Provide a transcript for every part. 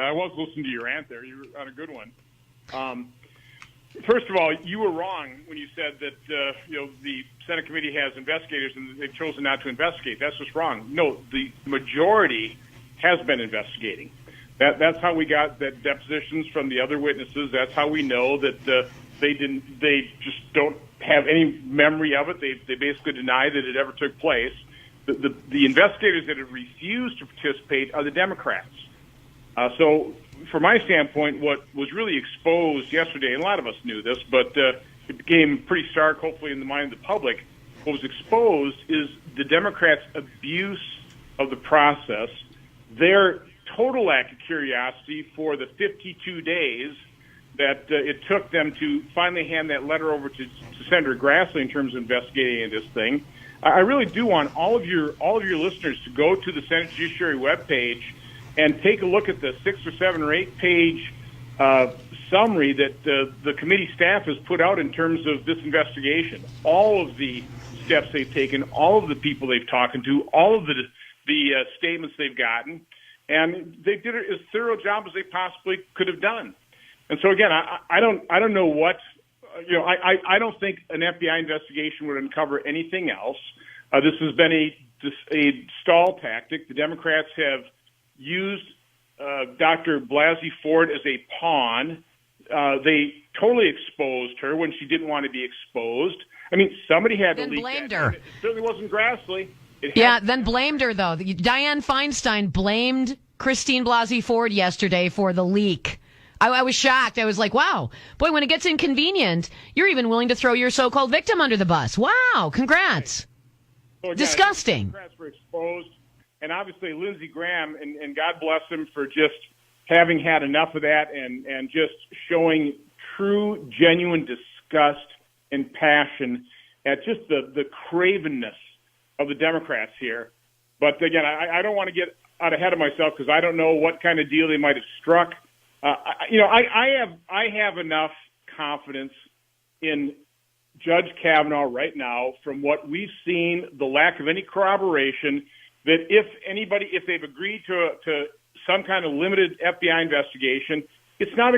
I was listening to your rant there. You were on a good one. First of all, you were wrong when you said that the Senate committee has investigators and they've chosen not to investigate. That's just wrong. No, the majority has been investigating. That's how we got the depositions from the other witnesses. That's how we know that they just don't have any memory of it. They basically deny that it ever took place. The investigators that have refused to participate are the Democrats. So from my standpoint, what was really exposed yesterday, and a lot of us knew this, but it became pretty stark, hopefully, in the mind of the public, what was exposed is the Democrats' abuse of the process, their total lack of curiosity for the 52 days that it took them to finally hand that letter over to Senator Grassley in terms of investigating this thing. I really do want all of your listeners to go to the Senate Judiciary webpage and take a look at the 6 or 7 or 8 page summary that the committee staff has put out in terms of this investigation. All of the steps they've taken, all of the people they've talked to, all of the statements they've gotten, and they did as thorough a job as they possibly could have done. And so again, I don't know what I don't think an FBI investigation would uncover anything else. This has been a stall tactic. The Democrats have used Dr. Blasey Ford as a pawn. They totally exposed her when she didn't want to be exposed. I mean, somebody had to leak blamed that. her. It certainly wasn't Grassley. Then blamed her, though. Dianne Feinstein blamed Christine Blasey Ford yesterday for the leak. I was shocked. I was like, wow. Boy, when it gets inconvenient, you're even willing to throw your so-called victim under the bus. Wow. Congrats. So again, disgusting. Democrats were exposed. And obviously, Lindsey Graham, and God bless him for just having had enough of that and just showing true, genuine disgust and passion at just the cravenness of the Democrats here. But again, I don't want to get out ahead of myself because I don't know what kind of deal they might have struck. I have enough confidence in Judge Kavanaugh right now from what we've seen, the lack of any corroboration, that if they've agreed to some kind of limited FBI investigation, it's not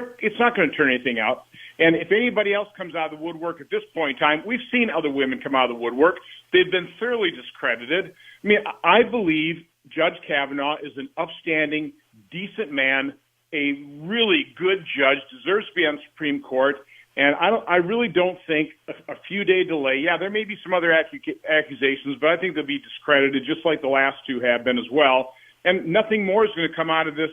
going to turn anything out. And if anybody else comes out of the woodwork at this point in time, we've seen other women come out of the woodwork. They've been thoroughly discredited. I mean, I believe Judge Kavanaugh is an upstanding, decent man, a really good judge, deserves to be on the Supreme Court. And I really don't think a few-day delay. Yeah, there may be some other accusations, but I think they'll be discredited, just like the last two have been as well. And nothing more is going to come out of this,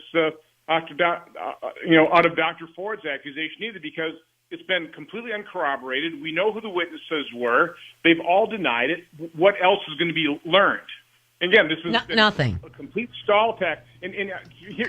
out of Dr. Ford's accusation either, because it's been completely uncorroborated. We know who the witnesses were. They've all denied it. What else is going to be learned? Again, this is nothing. A complete stall tactic.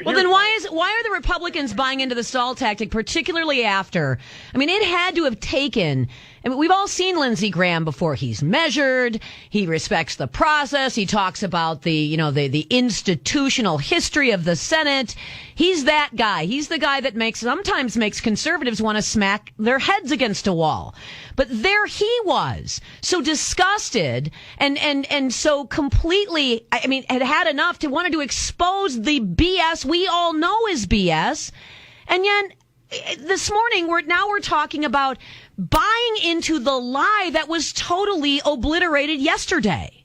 Well, then why are the Republicans buying into the stall tactic, particularly after? I mean, it had to have taken. I mean, we've all seen Lindsey Graham before. He's measured. He respects the process. He talks about the institutional history of the Senate. He's that guy. He's the guy that sometimes makes conservatives want to smack their heads against a wall. But there he was, so disgusted and so completely, I mean, had enough to wanted to expose the BS we all know is BS. And yet this morning we're talking about buying into the lie that was totally obliterated yesterday.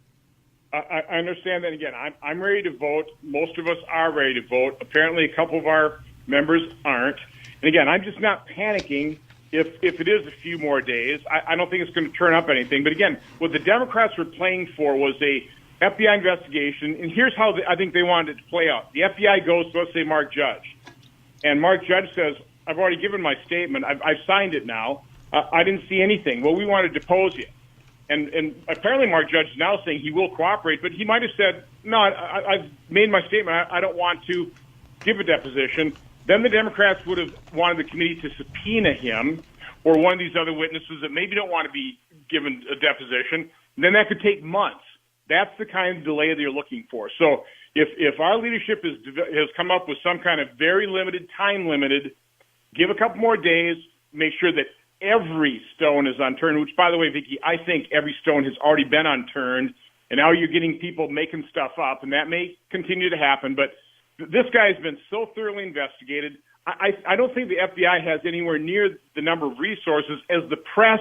I understand that. Again, I'm ready to vote. Most of us are ready to vote. Apparently, a couple of our members aren't. And again, I'm just not panicking if it is a few more days. I don't think it's going to turn up anything. But again, what the Democrats were playing for was a FBI investigation. And here's how I think they wanted it to play out. The FBI goes to, let's say, Mark Judge. And Mark Judge says, I've already given my statement. I've signed it now. I didn't see anything. Well, we want to depose you. And apparently Mark Judge is now saying he will cooperate, but he might have said, no, I've made my statement. I don't want to give a deposition. Then the Democrats would have wanted the committee to subpoena him or one of these other witnesses that maybe don't want to be given a deposition. And then that could take months. That's the kind of delay they're looking for. So if our leadership has come up with some kind of very limited, time-limited, give a couple more days, make sure that every stone is unturned, which, by the way, Vicki, I think every stone has already been unturned, and now you're getting people making stuff up, and that may continue to happen. But This guy has been so thoroughly investigated. I don't think the FBI has anywhere near the number of resources as the press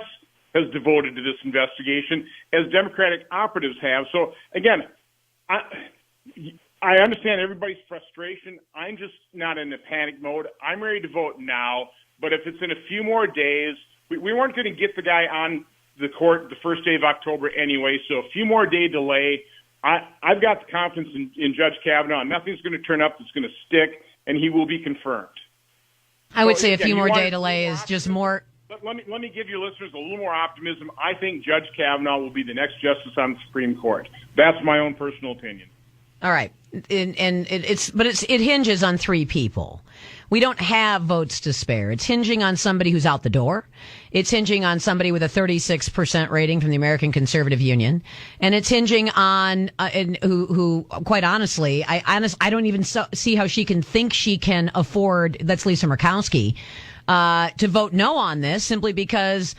has devoted to this investigation, as Democratic operatives have. So, again, I understand everybody's frustration. I'm just not in a panic mode. I'm ready to vote now, but if it's in a few more days, we weren't going to get the guy on the court the first day of October anyway, so a few more day delay. I've got the confidence in Judge Kavanaugh. Nothing's going to turn up that's going to stick, and he will be confirmed. I would say a few more day delay is just more. Let me give your listeners a little more optimism. I think Judge Kavanaugh will be the next justice on the Supreme Court. That's my own personal opinion. All right, it hinges on three people. We don't have votes to spare. It's hinging on somebody who's out the door. It's hinging on somebody with a 36% rating from the American Conservative Union, and it's hinging on who quite honestly, I don't even see how she can think she can afford. That's Lisa Murkowski to vote no on this simply because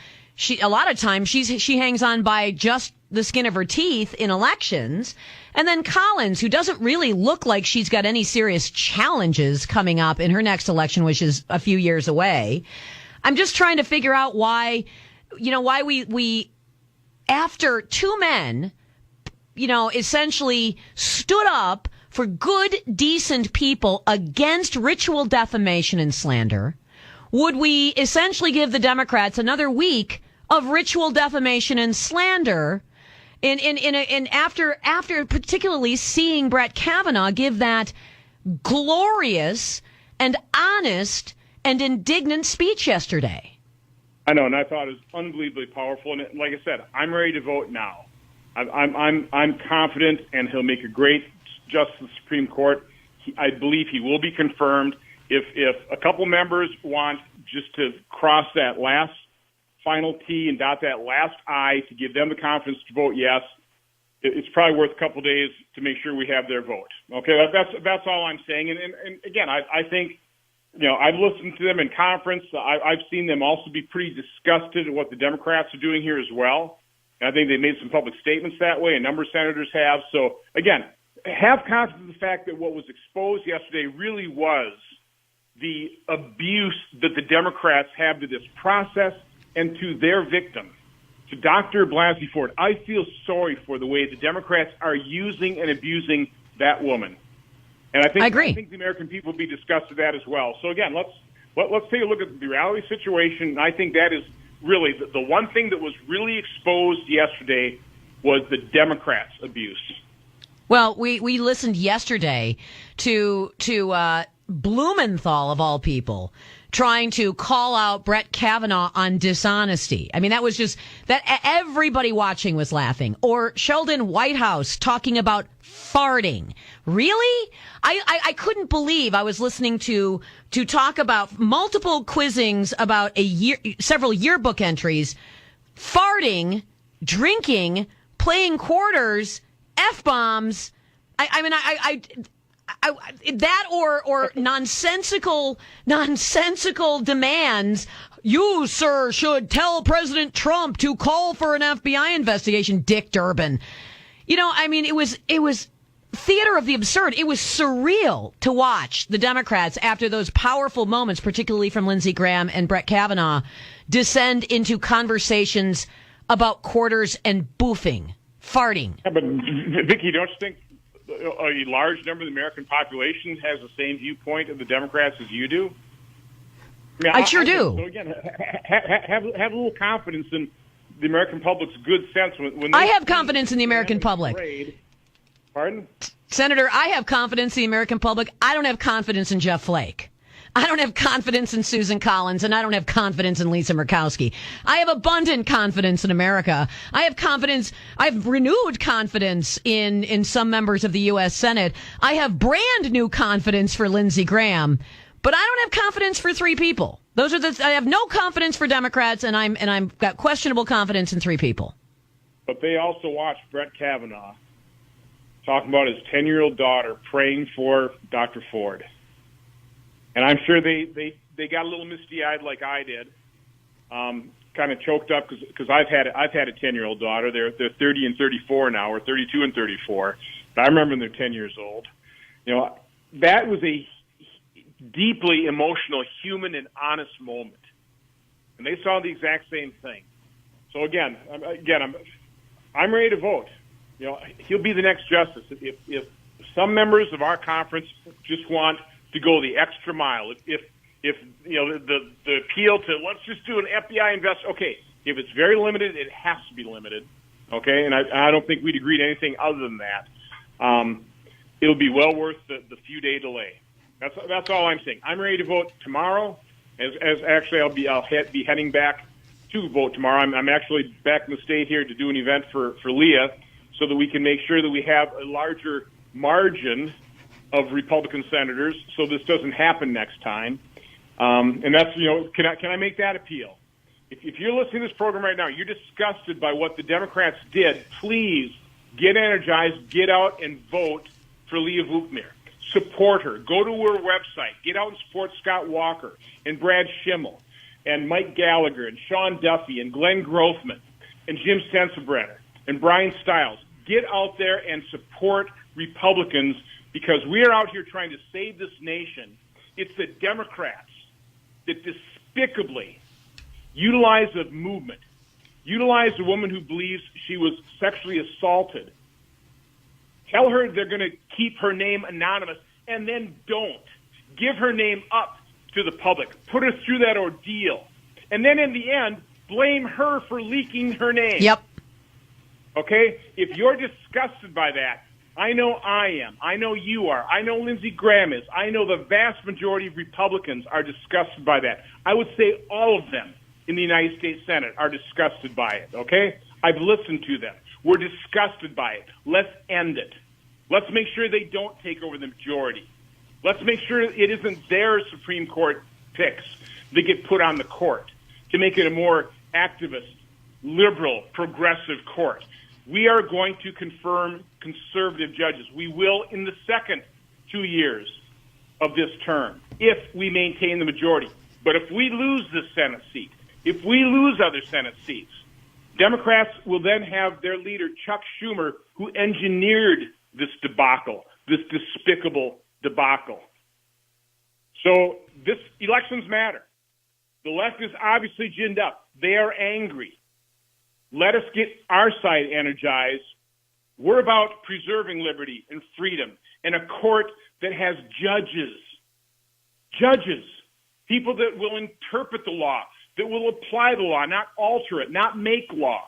a lot of times she hangs on by just the skin of her teeth in elections. And then Collins, who doesn't really look like she's got any serious challenges coming up in her next election, which is a few years away. I'm just trying to figure out why we after two men, essentially stood up for good, decent people against ritual defamation and slander, would we essentially give the Democrats another week of ritual defamation and slander? And after particularly seeing Brett Kavanaugh give that glorious and honest and indignant speech yesterday. I know, and I thought it was unbelievably powerful. And like I said, I'm ready to vote now. I'm confident, and he'll make a great justice of the Supreme Court. I believe he will be confirmed. If a couple members want just to cross that last final T and dot that last I to give them the confidence to vote yes, it's probably worth a couple days to make sure we have their vote. Okay, that's all I'm saying. And again, I think, I've listened to them in conference. I've seen them also be pretty disgusted at what the Democrats are doing here as well. And I think they made some public statements that way. A number of senators have. So again, have confidence in the fact that what was exposed yesterday really was the abuse that the Democrats have to this process and to their victim, to Dr. Blasey Ford. I feel sorry for the way the Democrats are using and abusing that woman. And I agree. I think the American people will be disgusted with that as well. So again, let's take a look at the reality situation. And I think that is really the one thing that was really exposed yesterday was the Democrats' abuse. Well, we listened yesterday to Blumenthal, of all people, trying to call out Brett Kavanaugh on dishonesty. I mean, that was just that everybody watching was laughing. Or Sheldon Whitehouse talking about farting. Really? I couldn't believe I was listening to talk about multiple quizzings about several yearbook entries, farting, drinking, playing quarters, F-bombs. That or nonsensical demands. You, sir, should tell President Trump to call for an FBI investigation, Dick Durbin. It was theater of the absurd. It was surreal to watch the Democrats, after those powerful moments, particularly from Lindsey Graham and Brett Kavanaugh, descend into conversations about quarters and boofing, farting. Yeah, but Vicki, don't you think a large number of the American population has the same viewpoint of the Democrats as you do? I sure do. So again, have a little confidence in the American public's good sense. When I have confidence in the American public. Pardon? Senator, I have confidence in the American public. I don't have confidence in Jeff Flake. I don't have confidence in Susan Collins, and I don't have confidence in Lisa Murkowski. I have abundant confidence in America. I have renewed confidence in some members of the U.S. Senate. I have brand new confidence for Lindsey Graham, but I don't have confidence for three people. I have no confidence for Democrats, and I'm got questionable confidence in three people. But they also watched Brett Kavanaugh talking about his 10-year-old daughter praying for Dr. Ford. And I'm sure they got a little misty-eyed like I did, kind of choked up because I've had a 10-year-old daughter. They're 30 and 34 now, or 32 and 34. But I remember when they're 10 years old. that was a deeply emotional, human, and honest moment. And they saw the exact same thing. So again, I'm ready to vote. He'll be the next justice. If some members of our conference just want to go the extra mile, if the appeal to let's just do an FBI okay, if it's very limited, it has to be limited, okay? And I don't think we'd agree to anything other than that. It'll be well worth the few-day delay. That's all I'm saying. I'm ready to vote tomorrow. As actually, I'll be heading back to vote tomorrow. I'm actually back in the state here to do an event for Leah, so that we can make sure that we have a larger margin of Republican senators, so this doesn't happen next time. And that's can I make that appeal? If you're listening to this program right now, you're disgusted by what the Democrats did, please get energized, get out and vote for Leah Vukmir. Support her. Go to her website. Get out and support Scott Walker and Brad Schimmel and Mike Gallagher and Sean Duffy and Glenn Grothman and Jim Sensenbrenner and Brian Stiles. Get out there and support Republicans, because we are out here trying to save this nation. It's the Democrats that despicably utilize a movement, utilize a woman who believes she was sexually assaulted, tell her they're going to keep her name anonymous, and then don't. Give her name up to the public. Put her through that ordeal. And then in the end, blame her for leaking her name. Yep. Okay? If you're disgusted by that, I know I am. I know you are. I know Lindsey Graham is. I know the vast majority of Republicans are disgusted by that. I would say all of them in the United States Senate are disgusted by it, okay? I've listened to them. We're disgusted by it. Let's end it. Let's make sure they don't take over the majority. Let's make sure it isn't their Supreme Court picks that get put on the court to make it a more activist, liberal, progressive court. We are going to confirm conservative judges. We will in the second 2 years of this term if we maintain the majority. But if we lose this Senate seat, if we lose other Senate seats, Democrats will then have their leader, Chuck Schumer, who engineered this debacle, this despicable debacle. So this elections matter. The left is obviously ginned up. They are angry. Let us get our side energized. We're about preserving liberty and freedom and a court that has judges, people that will interpret the law, that will apply the law, not alter it, not make law.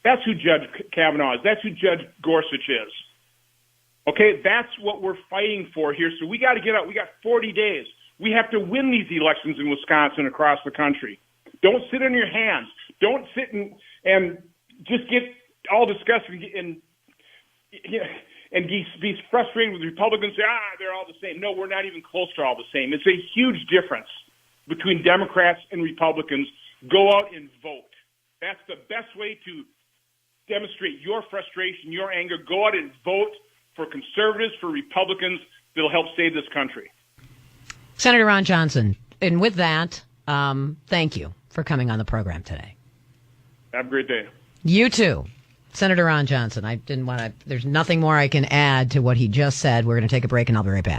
That's who Judge Kavanaugh is. That's who Judge Gorsuch is. Okay, that's what we're fighting for here. So we got to get out. We got 40 days. We have to win these elections in Wisconsin across the country. Don't sit on your hands. Don't sit and just get all disgusted and be frustrated with Republicans. Say, they're all the same. No, we're not even close to all the same. It's a huge difference between Democrats and Republicans. Go out and vote. That's the best way to demonstrate your frustration, your anger. Go out and vote for conservatives, for Republicans that'll help save this country. Senator Ron Johnson, and with that, thank you for coming on the program today. Have a great day. You too. Senator Ron Johnson. I didn't want to, there's nothing more I can add to what he just said. We're going to take a break and I'll be right back.